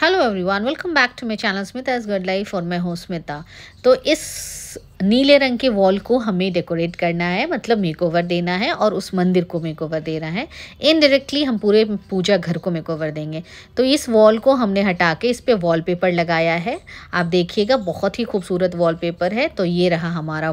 Hello everyone, welcome back to my channel स्मिता's good life और मैं हूँ स्मिता। तो इस नीले रंग के वॉल को हमें डेकोरेट करना है, मतलब मेकओवर देना है और उस मंदिर को मेकओवर देना है। इनडायरेक्टली हम पूरे पूजा घर को मेकओवर देंगे। तो इस वॉल को हमने हटा के इस पे वॉलपेपर लगाया है। आप देखिएगा, बहुत ही खूबसूरत वॉलपेपर है। तो ये रहा हमारा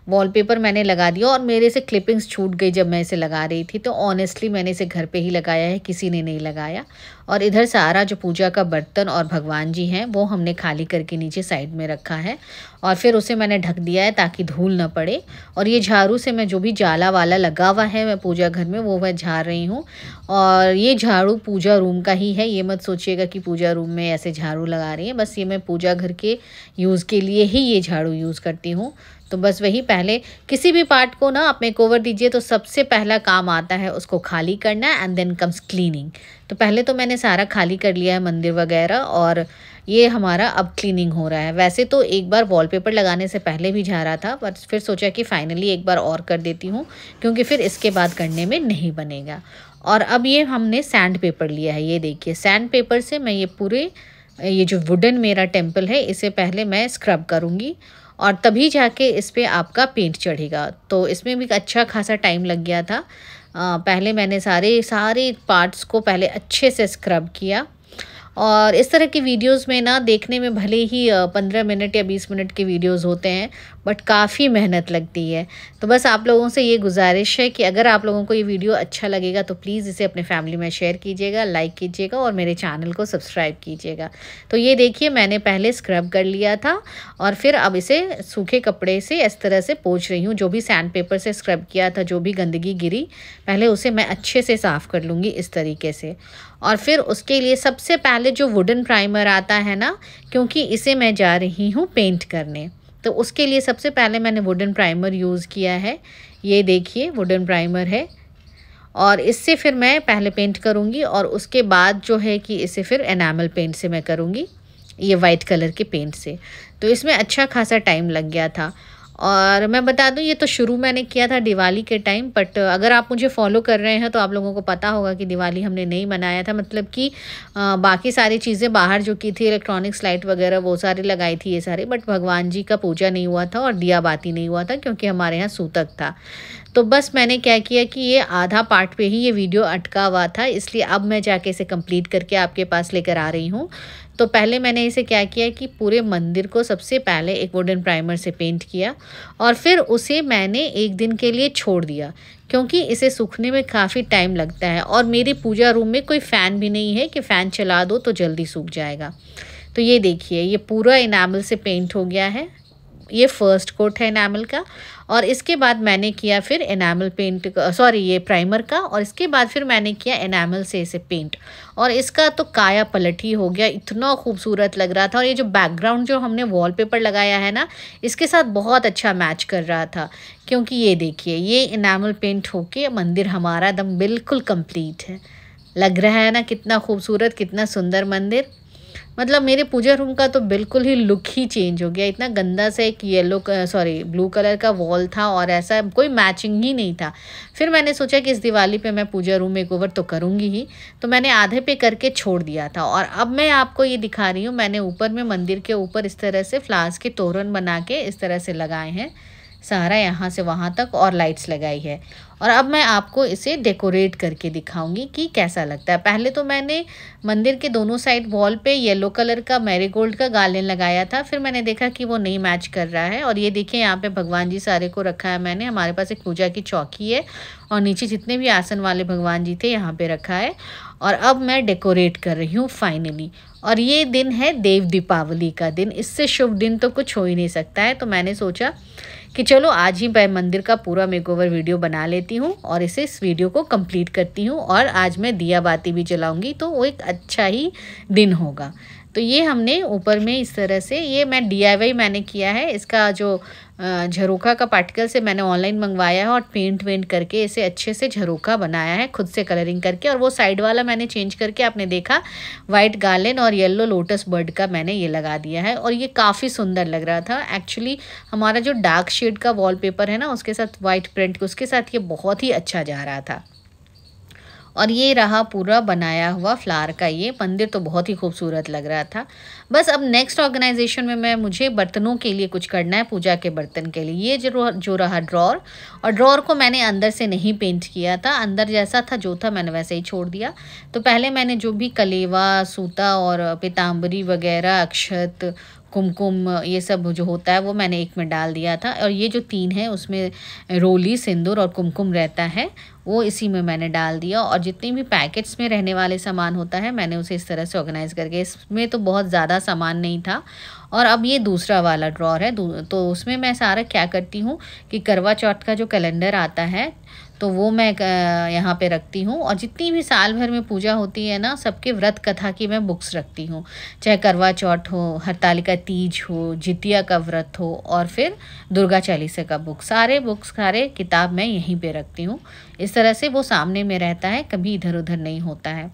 वॉलपेपर मैंने लगा दिया और मेरे से क्लिपिंग्स छूट गई जब मैं इसे लगा रही थी। तो ऑनेस्टली मैंने इसे घर पे ही लगाया है, किसी ने नहीं लगाया। और इधर सारा जो पूजा का बर्तन और भगवान जी हैं वो हमने खाली करके नीचे साइड में रखा है और फिर उसे मैंने ढक दिया है ताकि धूल ना पड़े। और ये झाड़ू से मैं जो भी जाला वाला लगा हुआ है मैं पूजा घर में वो मैं झाड़ रही हूँ। और ये झाड़ू पूजा रूम का ही है, ये मत सोचिएगा कि पूजा रूम में ऐसे झाड़ू लगा रही है। बस ये मैं पूजा घर के यूज़ के लिए ही ये झाड़ू यूज़ करती हूँ। तो बस वही, पहले किसी भी पार्ट को ना आप मेकओवर दीजिए तो सबसे पहला काम आता है उसको खाली करना एंड देन कम्स क्लीनिंग। तो पहले तो मैंने सारा खाली कर लिया है मंदिर वगैरह और ये हमारा अब क्लीनिंग हो रहा है। वैसे तो एक बार वॉलपेपर लगाने से पहले भी झाड़ा था, बट फिर सोचा कि फाइनली एक बार और कर देती हूँ क्योंकि फिर इसके बाद करने में नहीं बनेगा। और अब ये हमने सैंड पेपर लिया है, ये देखिए सैंड पेपर से मैं ये जो वुडन मेरा टेम्पल है इसे पहले मैं स्क्रब करूँगी और तभी जाके इस पे आपका पेंट चढ़ेगा। तो इसमें भी अच्छा खासा टाइम लग गया था। पहले मैंने सारे पार्ट्स को पहले अच्छे से स्क्रब किया। और इस तरह की वीडियोस में ना देखने में भले ही 15 मिनट या 20 मिनट के वीडियोस होते हैं, बट काफ़ी मेहनत लगती है। तो बस आप लोगों से ये गुजारिश है कि अगर आप लोगों को ये वीडियो अच्छा लगेगा तो प्लीज़ इसे अपने फैमिली में शेयर कीजिएगा, लाइक कीजिएगा और मेरे चैनल को सब्सक्राइब कीजिएगा। तो ये देखिए, मैंने पहले स्क्रब कर लिया था और फिर अब इसे सूखे कपड़े से इस तरह से पोंछ रही हूँ। जो भी सैंड पेपर से स्क्रब किया था, जो भी गंदगी गिरी, पहले उसे मैं अच्छे से साफ़ कर लूँगी इस तरीके से। और फिर उसके लिए सबसे पहले जो वुडन प्राइमर आता है ना, क्योंकि इसे मैं जा रही हूँ पेंट करने, तो उसके लिए सबसे पहले मैंने वुडन प्राइमर यूज़ किया है। ये देखिए वुडन प्राइमर है और इससे फिर मैं पहले पेंट करूँगी और उसके बाद जो है कि इसे फिर एनामल पेंट से मैं करूँगी, ये वाइट कलर के पेंट से। तो इसमें अच्छा खासा टाइम लग गया था। और मैं बता दूं, ये तो शुरू मैंने किया था दिवाली के टाइम, बट अगर आप मुझे फॉलो कर रहे हैं तो आप लोगों को पता होगा कि दिवाली हमने नहीं मनाया था। मतलब कि बाकी सारी चीज़ें बाहर जो की थी, इलेक्ट्रॉनिक्स लाइट वगैरह वो सारी लगाई थी ये सारे, बट भगवान जी का पूजा नहीं हुआ था और दिया बाती नहीं हुआ था क्योंकि हमारे यहाँ सूतक था। तो बस मैंने क्या किया कि ये आधा पार्ट पे ही ये वीडियो अटका हुआ था, इसलिए अब मैं जाके इसे कंप्लीट करके आपके पास लेकर आ रही हूँ। तो पहले मैंने इसे क्या किया कि पूरे मंदिर को सबसे पहले एक वुडन प्राइमर से पेंट किया और फिर उसे मैंने एक दिन के लिए छोड़ दिया क्योंकि इसे सूखने में काफ़ी टाइम लगता है और मेरी पूजा रूम में कोई फ़ैन भी नहीं है कि फ़ैन चला दो तो जल्दी सूख जाएगा। तो ये देखिए, ये पूरा इनामल से पेंट हो गया है। ये फर्स्ट कोट है एनामल का और इसके बाद मैंने किया फिर एनामल पेंट, ये प्राइमर का, और इसके बाद फिर मैंने किया एनामल से इसे पेंट और इसका तो काया पलट ही हो गया। इतना खूबसूरत लग रहा था और ये जो बैकग्राउंड जो हमने वॉलपेपर लगाया है ना, इसके साथ बहुत अच्छा मैच कर रहा था क्योंकि ये देखिए, ये एनामल पेंट होके मंदिर हमारा एकदम बिल्कुल कंप्लीट है। लग रहा है ना कितना खूबसूरत, कितना सुंदर मंदिर। मतलब मेरे पूजा रूम का तो बिल्कुल ही लुक ही चेंज हो गया। इतना गंदा सा एक ब्लू कलर का वॉल था और ऐसा कोई मैचिंग ही नहीं था। फिर मैंने सोचा कि इस दिवाली पे मैं पूजा रूम मेकओवर तो करूँगी ही, तो मैंने आधे पे करके छोड़ दिया था। और अब मैं आपको ये दिखा रही हूँ, मैंने ऊपर में मंदिर के ऊपर इस तरह से फ्लावर्स के तोरण बना के इस तरह से लगाए हैं सारा, यहाँ से वहाँ तक, और लाइट्स लगाई है। और अब मैं आपको इसे डेकोरेट करके दिखाऊंगी कि कैसा लगता है। पहले तो मैंने मंदिर के दोनों साइड वॉल पे येलो कलर का मैरीगोल्ड का गार्डन लगाया था, फिर मैंने देखा कि वो नहीं मैच कर रहा है। और ये देखिए, यहाँ पे भगवान जी सारे को रखा है मैंने। हमारे पास एक पूजा की चौकी है और नीचे जितने भी आसन वाले भगवान जी थे यहाँ पे रखा है। और अब मैं डेकोरेट कर रही हूँ फाइनली। और ये दिन है देव दीपावली का दिन, इससे शुभ दिन तो कुछ हो ही नहीं सकता है। तो मैंने सोचा कि चलो आज ही मैं मंदिर का पूरा मेकओवर वीडियो बना लेती हूँ और इस वीडियो को कंप्लीट करती हूँ। और आज मैं दिया बाती भी जलाऊंगी तो वो एक अच्छा ही दिन होगा। तो ये हमने ऊपर में इस तरह से, ये मैं DIY मैंने किया है। इसका जो झरोखा का पार्टिकल से मैंने ऑनलाइन मंगवाया है और पेंट वेंट करके इसे अच्छे से झरोखा बनाया है खुद से कलरिंग करके। और वो साइड वाला मैंने चेंज करके, आपने देखा, वाइट गार्लन और येलो लोटस बर्ड का मैंने ये लगा दिया है और ये काफ़ी सुंदर लग रहा था। एक्चुअली हमारा जो डार्क शेड का वॉलपेपर है ना, उसके साथ वाइट प्रिंट, उसके साथ ये बहुत ही अच्छा जा रहा था। और ये रहा पूरा बनाया हुआ फ्लावर का ये मंदिर, तो बहुत ही खूबसूरत लग रहा था। बस अब नेक्स्ट ऑर्गेनाइजेशन में मुझे बर्तनों के लिए कुछ करना है, पूजा के बर्तन के लिए। ये जो रहा ड्रॉर, और ड्रॉर को मैंने अंदर से नहीं पेंट किया था, अंदर जैसा था जो था मैंने वैसे ही छोड़ दिया। तो पहले मैंने जो भी कलेवा, सूता और पीताम्बरी वगैरह, अक्षत, कुमकुम, ये सब जो होता है वो मैंने एक में डाल दिया था। और ये जो 3 है उसमें रोली, सिंदूर और कुमकुम रहता है, वो इसी में मैंने डाल दिया। और जितने भी पैकेट्स में रहने वाले सामान होता है मैंने उसे इस तरह से ऑर्गेनाइज़ करके, इसमें तो बहुत ज़्यादा सामान नहीं था। और अब ये दूसरा वाला ड्रॉर है, तो उसमें मैं सारा क्या करती हूँ कि करवा चौथ का जो कैलेंडर आता है तो वो मैं यहाँ पे रखती हूँ। और जितनी भी साल भर में पूजा होती है ना, सबके व्रत कथा की मैं बुक्स रखती हूँ, चाहे करवा चौथ हो, हरतालिका तीज हो, जितिया का व्रत हो, और फिर दुर्गा चालीसा का बुक, सारे किताब मैं यहीं पे रखती हूँ। इस तरह से वो सामने में रहता है, कभी इधर उधर नहीं होता है।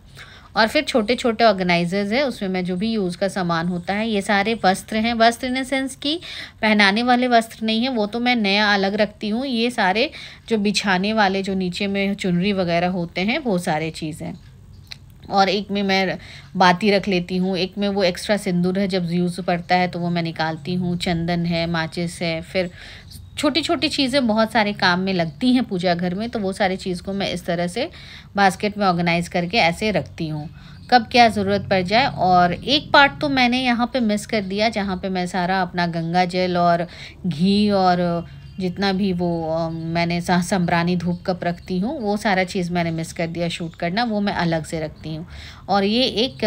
और फिर छोटे छोटे ऑर्गेनाइजर्स है, उसमें मैं जो भी यूज़ का सामान होता है, ये सारे वस्त्र हैं, वस्त्र इन सेंस कि पहनाने वाले वस्त्र नहीं है, वो तो मैं नया अलग रखती हूँ। ये सारे जो बिछाने वाले, जो नीचे में चुनरी वगैरह होते हैं, वो सारे चीज़ें। और एक में मैं बाती रख लेती हूँ, एक में वो एक्स्ट्रा सिंदूर है, जब यूज़ पड़ता है तो वो मैं निकालती हूँ, चंदन है, माचिस है, फिर छोटी छोटी चीज़ें बहुत सारे काम में लगती हैं पूजा घर में, तो वो सारी चीज़ को मैं इस तरह से बास्केट में ऑर्गेनाइज़ करके ऐसे रखती हूँ, कब क्या ज़रूरत पड़ जाए। और एक पार्ट तो मैंने यहाँ पे मिस कर दिया, जहाँ पे मैं सारा अपना गंगा जल और घी और जितना भी वो मैंने संब्रानी धूप कप रखती हूँ, वो सारा चीज़ मैंने मिस कर दिया शूट करना, वो मैं अलग से रखती हूँ। और ये एक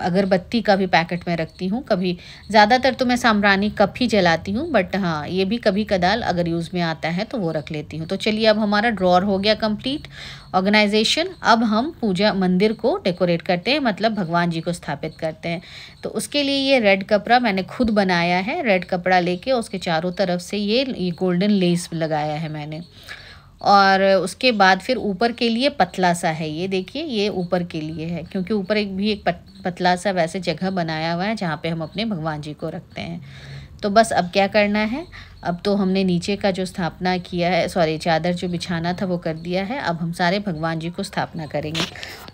अगरबत्ती का भी पैकेट में रखती हूँ। कभी ज़्यादातर तो मैं सांब्रानी कप ही जलाती हूँ, बट हाँ ये भी कभी कदाल अगर यूज़ में आता है तो वो रख लेती हूँ। तो चलिए अब हमारा ड्रॉर हो गया कंप्लीट ऑर्गेनाइजेशन। अब हम पूजा मंदिर को डेकोरेट करते हैं, मतलब भगवान जी को स्थापित करते हैं। तो उसके लिए ये रेड कपड़ा मैंने खुद बनाया है, रेड कपड़ा लेके उसके चारों तरफ से ये गोल्डन लेस लगाया है मैंने। और उसके बाद फिर ऊपर के लिए पतला सा है, ये देखिए ये ऊपर के लिए है, क्योंकि ऊपर एक पतला सा वैसे जगह बनाया हुआ है जहाँ पे हम अपने भगवान जी को रखते हैं। तो बस अब क्या करना है, अब तो हमने नीचे का जो स्थापना किया है, सॉरी चादर जो बिछाना था वो कर दिया है, अब हम सारे भगवान जी को स्थापना करेंगे।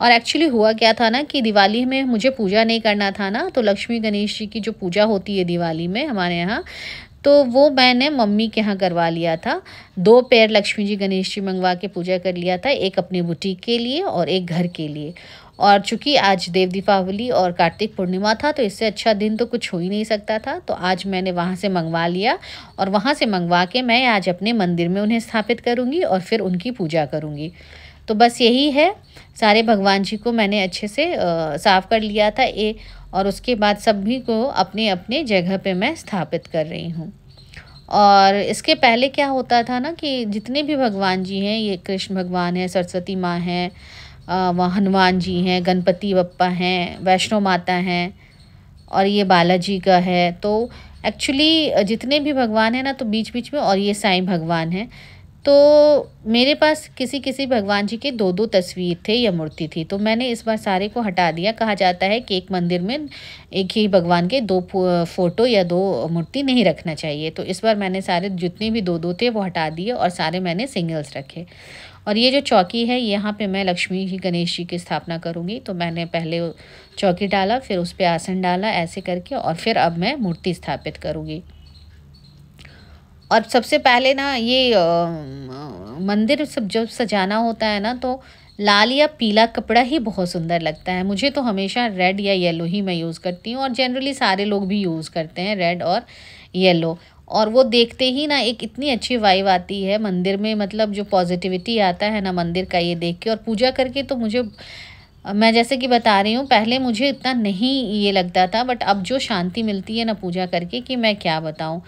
और एक्चुअली हुआ क्या था ना कि दिवाली में मुझे पूजा नहीं करना था ना, तो लक्ष्मी गणेश जी की जो पूजा होती है दिवाली में हमारे यहाँ, तो वो मैंने मम्मी के यहाँ करवा लिया था। 2 पेयर लक्ष्मी जी गणेश जी मंगवा के पूजा कर लिया था, एक अपने बुटीक के लिए और एक घर के लिए। और चूँकि आज देव दीपावली और कार्तिक पूर्णिमा था, तो इससे अच्छा दिन तो कुछ हो ही नहीं सकता था, तो आज मैंने वहाँ से मंगवा लिया। और वहाँ से मंगवा के मैं आज अपने मंदिर में उन्हें स्थापित करूँगी और फिर उनकी पूजा करूँगी। तो बस यही है, सारे भगवान जी को मैंने अच्छे से साफ़ कर लिया था और उसके बाद सभी को अपने अपने जगह पे मैं स्थापित कर रही हूँ। और इसके पहले क्या होता था ना कि जितने भी भगवान जी हैं, ये कृष्ण भगवान है, सरस्वती माँ हैं, वहाँ हनुमान जी हैं, गणपति बप्पा हैं, वैष्णो माता हैं, और ये बालाजी का है। तो एक्चुअली जितने भी भगवान हैं ना, तो बीच बीच में, और ये साईं भगवान हैं, तो मेरे पास किसी किसी भगवान जी के 2-2 तस्वीर थे या मूर्ति थी, तो मैंने इस बार सारे को हटा दिया। कहा जाता है कि एक मंदिर में एक ही भगवान के 2 फोटो या 2 मूर्ति नहीं रखना चाहिए, तो इस बार मैंने सारे जितने भी 2-2 थे वो हटा दिए और सारे मैंने सिंगल्स रखे। और ये जो चौकी है, यहाँ पे मैं लक्ष्मी जी गणेश जी की स्थापना करूँगी, तो मैंने पहले चौकी डाला, फिर उस पर आसन डाला ऐसे करके, और फिर अब मैं मूर्ति स्थापित करूँगी। और सबसे पहले ना ये मंदिर सब जब सजाना होता है ना, तो लाल या पीला कपड़ा ही बहुत सुंदर लगता है। मुझे तो हमेशा रेड या येलो ही मैं यूज़ करती हूँ, और जनरली सारे लोग भी यूज़ करते हैं रेड और येलो। और वो देखते ही ना एक इतनी अच्छी वाइब आती है मंदिर में, मतलब जो पॉजिटिविटी आता है ना मंदिर का ये देख के और पूजा करके। तो मुझे, मैं जैसे कि बता रही हूँ, पहले मुझे इतना नहीं ये लगता था, बट अब जो शांति मिलती है ना पूजा करके कि मैं क्या बताऊँ।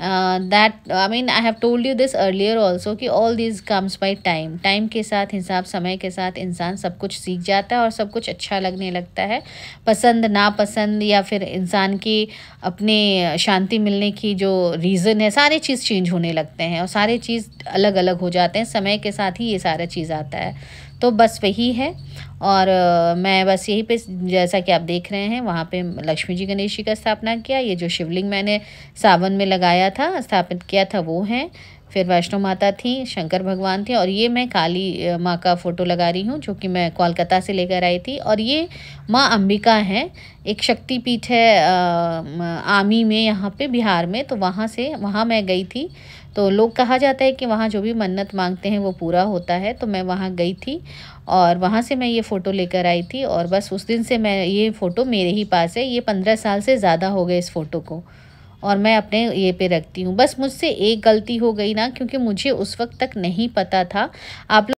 That I mean I have told you this earlier also कि all this comes by time. Time के साथ, हिसाब समय के साथ इंसान सब कुछ सीख जाता है और सब कुछ अच्छा लगने लगता है। पसंद नापसंद या फिर इंसान की अपने शांति मिलने की जो रीज़न है, सारे चीज़ चेंज होने लगते हैं और सारे चीज़ अलग अलग हो जाते हैं। समय के साथ ही ये सारा चीज़ आता है, तो बस वही है। और मैं बस यहीं पे, जैसा कि आप देख रहे हैं, वहाँ पे लक्ष्मी जी गणेश जी का स्थापना किया। ये जो शिवलिंग मैंने सावन में लगाया था, स्थापित किया था, वो है। फिर वैष्णो माता थी, शंकर भगवान थे, और ये मैं काली माँ का फ़ोटो लगा रही हूँ जो कि मैं कोलकाता से लेकर आई थी। और ये माँ अंबिका हैं, एक शक्तिपीठ है आमी में, यहाँ पे बिहार में। तो वहाँ मैं गई थी। तो लोग, कहा जाता है कि वहाँ जो भी मन्नत मांगते हैं वो पूरा होता है। तो मैं वहाँ गई थी और वहाँ से मैं ये फ़ोटो लेकर आई थी, और बस उस दिन से मैं, ये फ़ोटो मेरे ही पास है। ये 15 साल से ज़्यादा हो गए इस फ़ोटो को, और मैं अपने ये पे रखती हूँ। बस मुझसे एक गलती हो गई ना, क्योंकि मुझे उस वक्त तक नहीं पता था। आप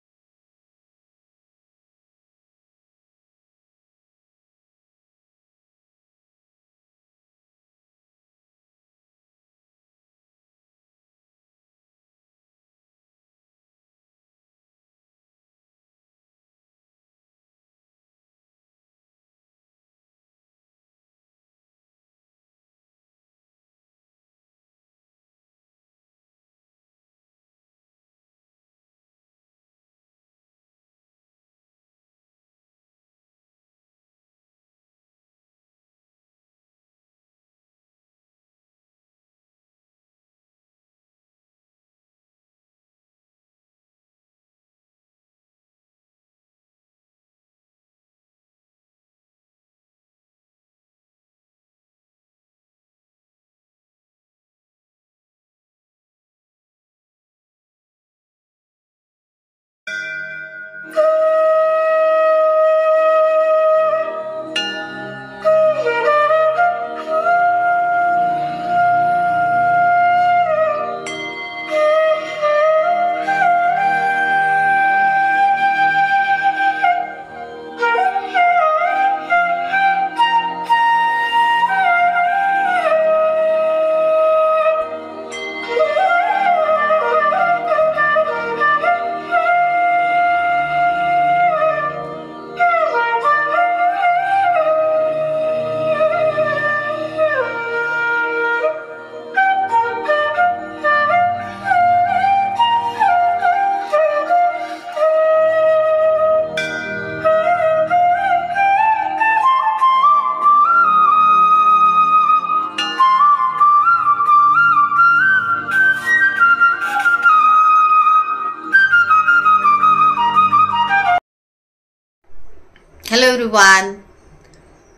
hello everyone,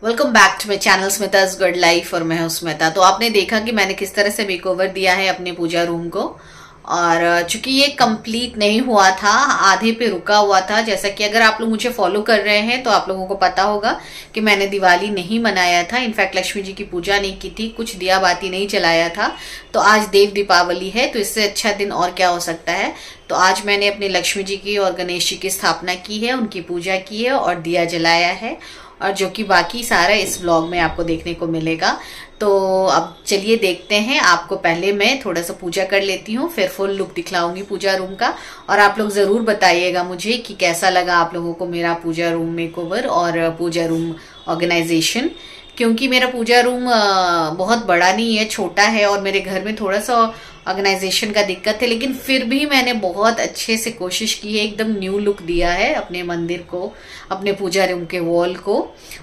welcome back to my channel स्मिता's गुड लाइफ, और मैं हूं स्मिता। तो आपने देखा कि मैंने किस तरह से मेकओवर दिया है अपने पूजा रूम को। और चूंकि ये कंप्लीट नहीं हुआ था, आधे पे रुका हुआ था, जैसा कि अगर आप लोग मुझे फॉलो कर रहे हैं तो आप लोगों को पता होगा कि मैंने दिवाली नहीं मनाया था। इनफैक्ट लक्ष्मी जी की पूजा नहीं की थी, कुछ दिया बाती नहीं चलाया था। तो आज देव दीपावली है, तो इससे अच्छा दिन और क्या हो सकता है। तो आज मैंने अपने लक्ष्मी जी की और गणेश जी की स्थापना की है, उनकी पूजा की है और दिया जलाया है, और जो कि बाकी सारा इस व्लॉग में आपको देखने को मिलेगा। तो अब चलिए देखते हैं। आपको पहले मैं थोड़ा सा पूजा कर लेती हूँ, फिर फुल लुक दिखलाऊंगी पूजा रूम का। और आप लोग जरूर बताइएगा मुझे कि कैसा लगा आप लोगों को मेरा पूजा रूम मेकओवर और पूजा रूम ऑर्गेनाइजेशन। क्योंकि मेरा पूजा रूम बहुत बड़ा नहीं है, छोटा है, और मेरे घर में थोड़ा सा ऑर्गेनाइजेशन का दिक्कत है, लेकिन फिर भी मैंने बहुत अच्छे से कोशिश की है, एकदम न्यू लुक दिया है अपने मंदिर को, अपने पूजा रूम के वॉल को।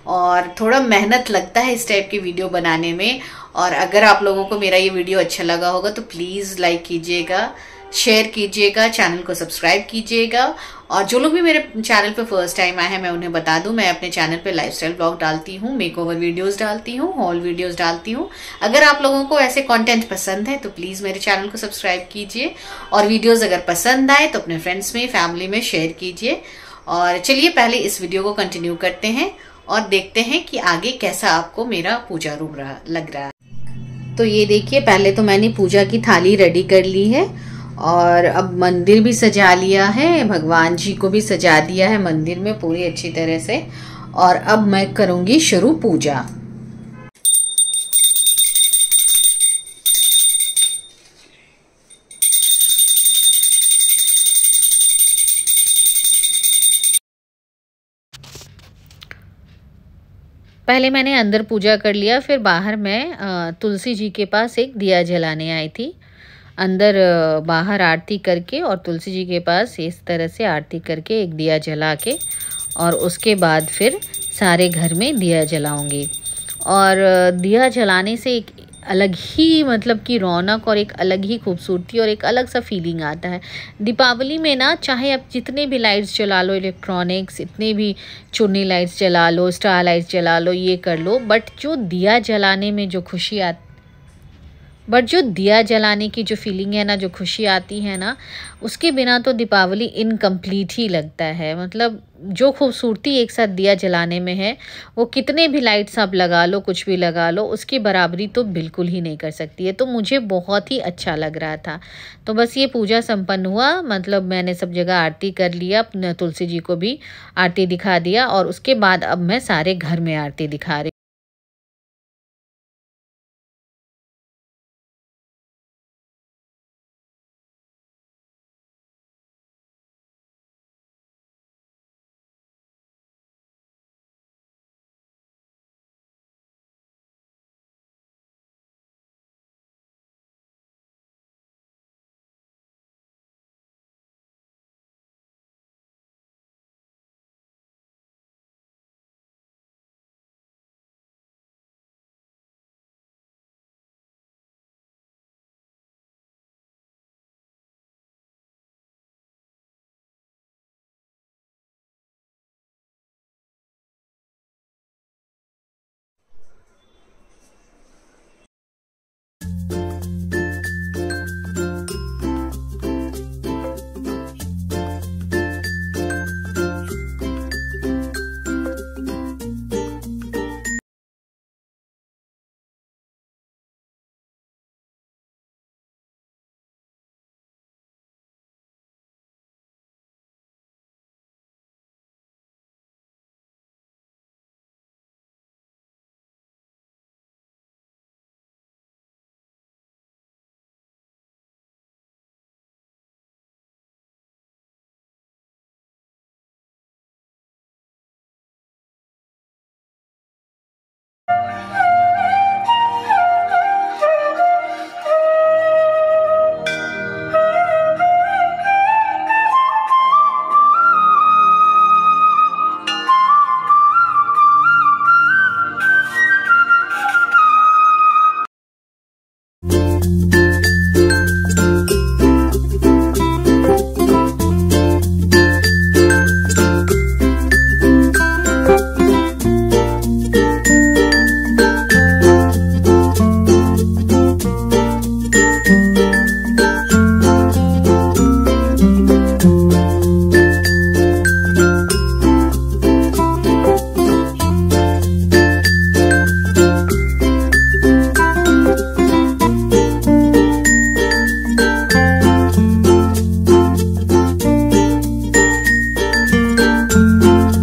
और थोड़ा मेहनत लगता है इस टाइप की वीडियो बनाने में। और अगर आप लोगों को मेरा ये वीडियो अच्छा लगा होगा तो प्लीज लाइक कीजिएगा, शेयर कीजिएगा, चैनल को सब्सक्राइब कीजिएगा। और जो लोग भी मेरे चैनल पे फर्स्ट टाइम आए हैं, मैं उन्हें बता दूं, मैं अपने चैनल पे लाइफस्टाइल ब्लॉग डालती हूँ, मेकओवर वीडियोस डालती हूँ, हॉल वीडियोस डालती हूँ। अगर आप लोगों को ऐसे कंटेंट पसंद है तो प्लीज मेरे चैनल को सब्सक्राइब कीजिए, और वीडियोस अगर पसंद आए तो अपने फ्रेंड्स में, फैमिली में शेयर कीजिए। और चलिए पहले इस वीडियो को कंटिन्यू करते हैं और देखते हैं कि आगे कैसा आपको मेरा पूजा रूम लग रहा है। तो ये देखिए, पहले तो मैंने पूजा की थाली रेडी कर ली है, और अब मंदिर भी सजा लिया है, भगवान जी को भी सजा दिया है मंदिर में पूरी अच्छी तरह से। और अब मैं करूंगी शुरू पूजा। पहले मैंने अंदर पूजा कर लिया, फिर बाहर मैं तुलसी जी के पास एक दिया जलाने आई थी। अंदर बाहर आरती करके और तुलसी जी के पास इस तरह से आरती करके एक दिया जला के, और उसके बाद फिर सारे घर में दिया जलाऊंगी। और दिया जलाने से अलग ही मतलब कि रौनक और एक अलग ही खूबसूरती और एक अलग सा फीलिंग आता है। दीपावली में ना चाहे आप जितने भी लाइट्स जला लो, इलेक्ट्रॉनिक्स, इतने भी चुन्नी लाइट्स जला लो, स्टार लाइट्स जला लो, ये कर लो, बट जो दिया जलाने की जो फीलिंग है ना, जो खुशी आती है ना, उसके बिना तो दीपावली इनकम्प्लीट ही लगता है। मतलब जो खूबसूरती एक साथ दिया जलाने में है, वो कितने भी लाइट्स आप लगा लो, कुछ भी लगा लो, उसकी बराबरी तो बिल्कुल ही नहीं कर सकती है। तो मुझे बहुत ही अच्छा लग रहा था। तो बस ये पूजा संपन्न हुआ, मतलब मैंने सब जगह आरती कर लिया, तुलसी जी को भी आरती दिखा दिया और उसके बाद अब मैं सारे घर में आरती दिखा रही।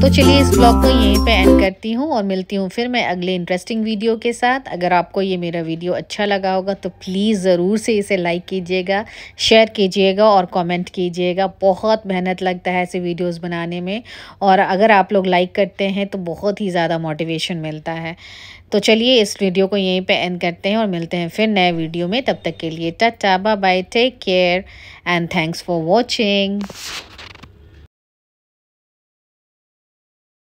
तो चलिए इस ब्लॉग को यहीं पे एंड करती हूँ और मिलती हूँ फिर मैं अगले इंटरेस्टिंग वीडियो के साथ। अगर आपको ये मेरा वीडियो अच्छा लगा होगा तो प्लीज़ ज़रूर से इसे लाइक कीजिएगा, शेयर कीजिएगा और कमेंट कीजिएगा। बहुत मेहनत लगता है ऐसे वीडियोस बनाने में और अगर आप लोग लाइक करते हैं तो बहुत ही ज़्यादा मोटिवेशन मिलता है। तो चलिए इस वीडियो को यहीं पे एंड करते हैं और मिलते हैं फिर नए वीडियो में। तब तक के लिए tata, bye bye, take care and thanks for watching.